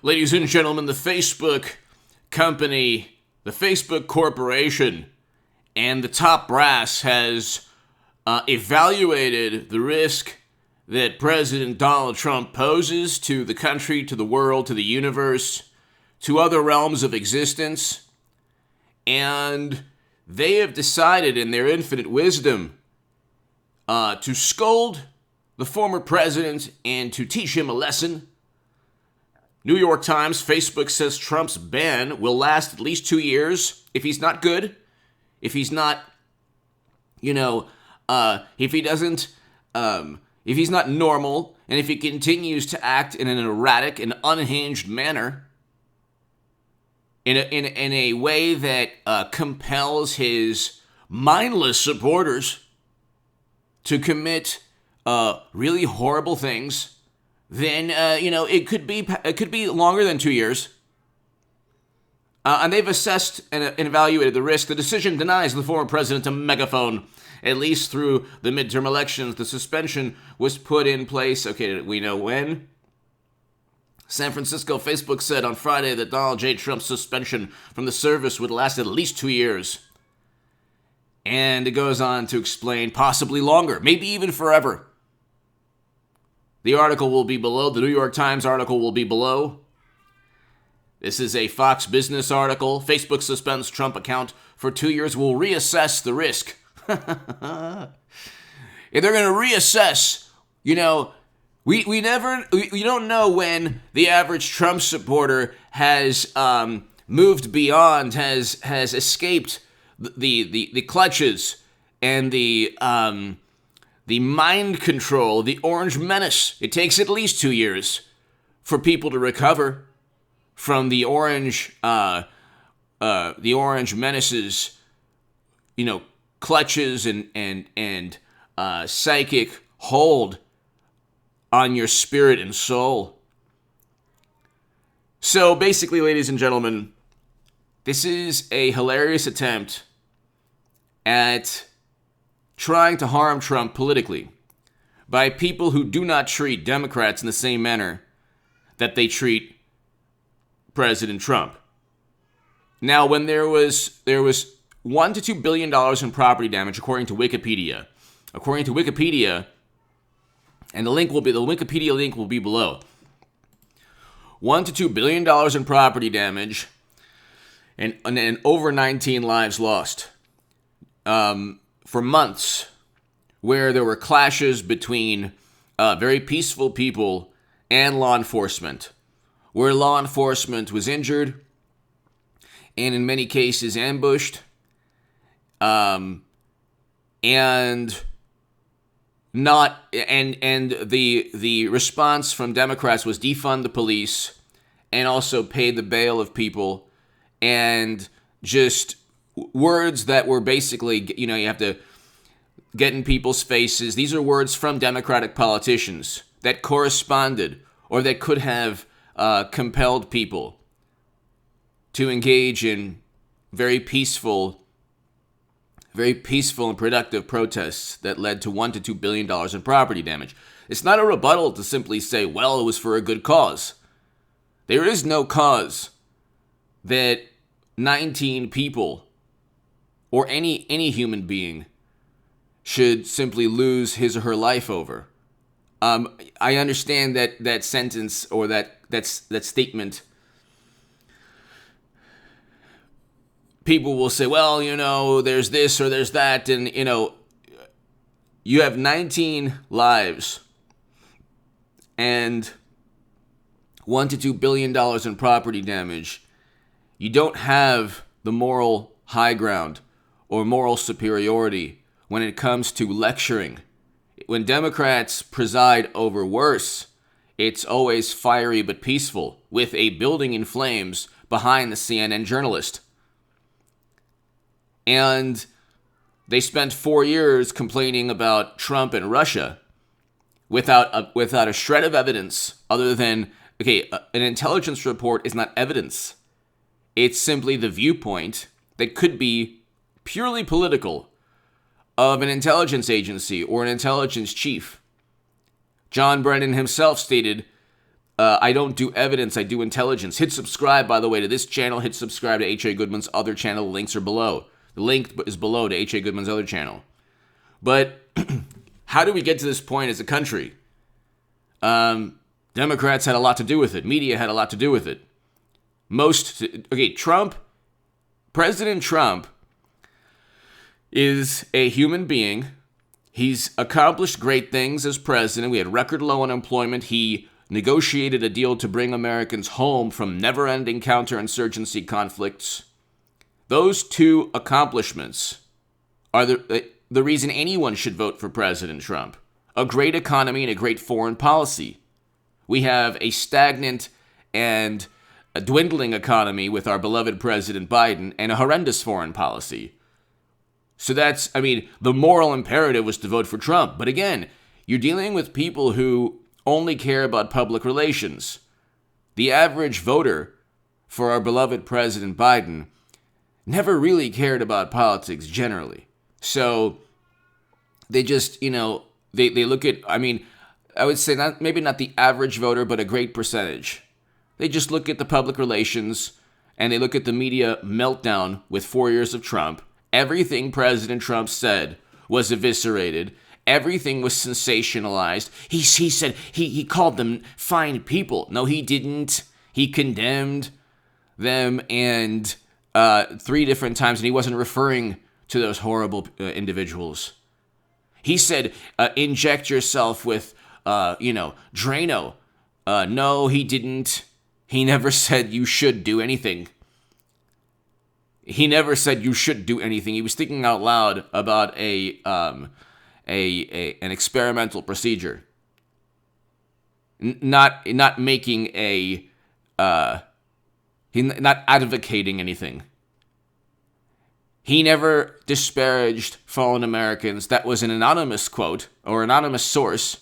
Ladies and gentlemen, the Facebook company, the Facebook corporation, and the top brass has evaluated the risk that President Donald Trump poses to the country, to the world, to the universe, to other realms of existence. And they have decided in their infinite wisdom to scold the former president and to teach him a lesson. New York Times, Facebook says Trump's ban will last at least 2 years. If he's not good, if he's not, if he's not normal, and if he continues to act in an erratic and unhinged manner, in a way that compels his mindless supporters to commit really horrible things, then it could be longer than 2 years. And they've assessed and evaluated the risk. The decision denies the former president a megaphone, at least through the midterm elections. The suspension was put in place. Okay, we know when. San Francisco, Facebook said on Friday that Donald J. Trump's suspension from the service would last at least 2 years. And it goes on to explain possibly longer, maybe even forever. The article will be below. The New York Times article will be below. This is a Fox Business article. Facebook suspends Trump account for 2 years. Will reassess the risk. If they're going to reassess, we don't know when the average Trump supporter has moved beyond, has escaped the clutches and the mind control, the orange menace. It takes at least 2 years for people to recover from the orange menace's, clutches and psychic hold on your spirit and soul. So basically, ladies and gentlemen, this is a hilarious attempt at trying to harm Trump politically by people who do not treat Democrats in the same manner that they treat President Trump. Now, when there was $1 to $2 billion in property damage, according to Wikipedia, and the Wikipedia link will be below. $1 to $2 billion in property damage, and over 19 lives lost for months, where there were clashes between very peaceful people and law enforcement, where law enforcement was injured and in many cases ambushed, and the response from Democrats was defund the police and also pay the bail of people, and just words that were basically, you have to get in people's faces. These are words from Democratic politicians that corresponded or that could have compelled people to engage in very peaceful and productive protests that led to $1 to $2 billion in property damage. It's not a rebuttal to simply say, well, it was for a good cause. There is no cause that 19 people or any human being should simply lose his or her life over. I understand that sentence or that statement. People will say, well, there's this or there's that, and, you have 19 lives and $1 to $2 billion in property damage. You don't have the moral high ground or moral superiority when it comes to lecturing. When Democrats preside over worse, it's always fiery but peaceful, with a building in flames behind the CNN journalist. And they spent 4 years complaining about Trump and Russia without a shred of evidence other than, an intelligence report is not evidence. It's simply the viewpoint that could be purely political of an intelligence agency or an intelligence chief. John Brennan himself stated I don't do evidence, I do intelligence. Hit subscribe, by the way, to this channel. Hit subscribe to H.A. Goodman's other channel. The links are below. The link is below to H.A. Goodman's other channel. But how do we get to this point as a country? Democrats had a lot to do with it. Media had a lot to do with it. President Trump is a human being. He's accomplished great things as president. We had record low unemployment. He negotiated a deal to bring Americans home from never-ending counterinsurgency conflicts. Those two accomplishments are the reason anyone should vote for President Trump. A great economy and a great foreign policy. We have a stagnant and a dwindling economy with our beloved President Biden and a horrendous foreign policy. So the moral imperative was to vote for Trump. But again, you're dealing with people who only care about public relations. The average voter for our beloved President Biden never really cared about politics generally. So they just, they look at, I would say maybe not the average voter, but a great percentage. They just look at the public relations and they look at the media meltdown with 4 years of Trump. Everything President Trump said was eviscerated. Everything was sensationalized. He said he called them fine people. No, he didn't. He condemned them and 3 different times, and he wasn't referring to those horrible individuals. He said, inject yourself with, Drano. No, he didn't. He never said you should do anything. He never said you should do anything. He was thinking out loud about an experimental procedure. Not making not advocating anything. He never disparaged fallen Americans. That was an anonymous quote or anonymous source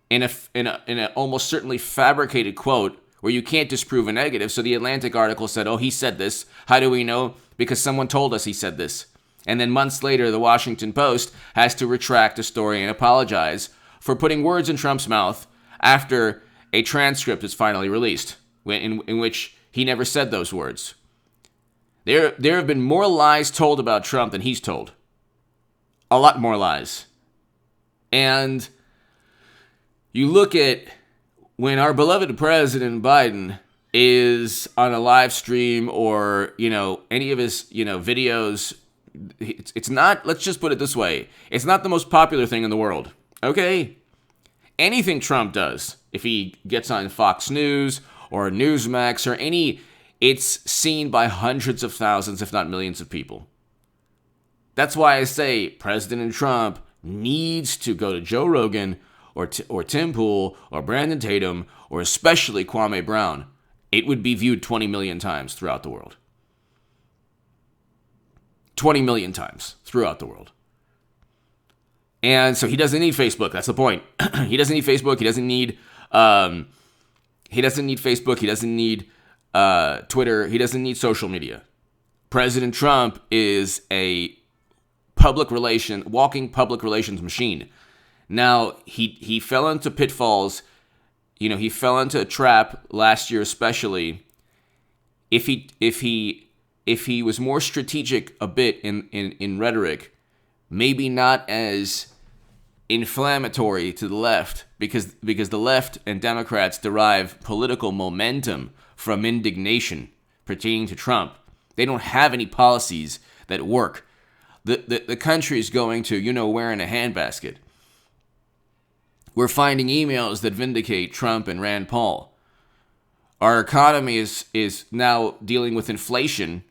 in a almost certainly fabricated quote where you can't disprove a negative. So the Atlantic article said, oh, he said this. How do we know? Because someone told us he said this. And then months later, the Washington Post has to retract the story and apologize for putting words in Trump's mouth after a transcript is finally released, in which he never said those words. There have been more lies told about Trump than he's told. A lot more lies. And you look at when our beloved President Biden is on a live stream or, any of his, videos, it's not, let's just put it this way, it's not the most popular thing in the world, okay? Anything Trump does, if he gets on Fox News or Newsmax or it's seen by hundreds of thousands, if not millions of people. That's why I say President Trump needs to go to Joe Rogan or Tim Pool or Brandon Tatum or especially Kwame Brown. It would be viewed 20 million times throughout the world. 20 million times throughout the world. And so he doesn't need Facebook. That's the point. He doesn't need Facebook. He doesn't need Facebook. He doesn't need Twitter. He doesn't need social media. President Trump is a walking public relations machine. Now, he fell into pitfalls. He fell into a trap last year, especially. If he was more strategic a bit in rhetoric, maybe not as inflammatory to the left, because the left and Democrats derive political momentum from indignation pertaining to Trump. They don't have any policies that work. The country is going to, wearing a handbasket. We're finding emails that vindicate Trump and Rand Paul. Our economy is now dealing with inflation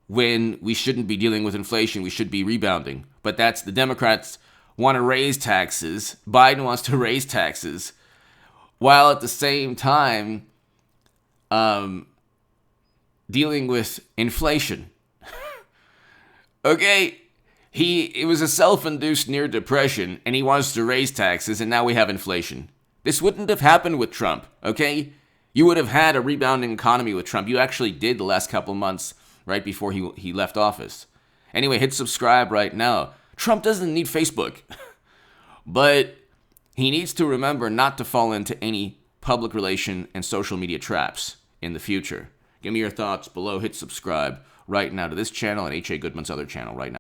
when we shouldn't be dealing with inflation. We should be rebounding. But the Democrats want to raise taxes. Biden wants to raise taxes, while at the same time dealing with inflation. Okay? It was a self-induced near depression, and he wants to raise taxes, and now we have inflation. This wouldn't have happened with Trump, okay? You would have had a rebounding economy with Trump. You actually did the last couple months right before he left office. Anyway, hit subscribe right now. Trump doesn't need Facebook, but he needs to remember not to fall into any public relation and social media traps in the future. Give me your thoughts below. Hit subscribe right now to this channel and H.A. Goodman's other channel right now.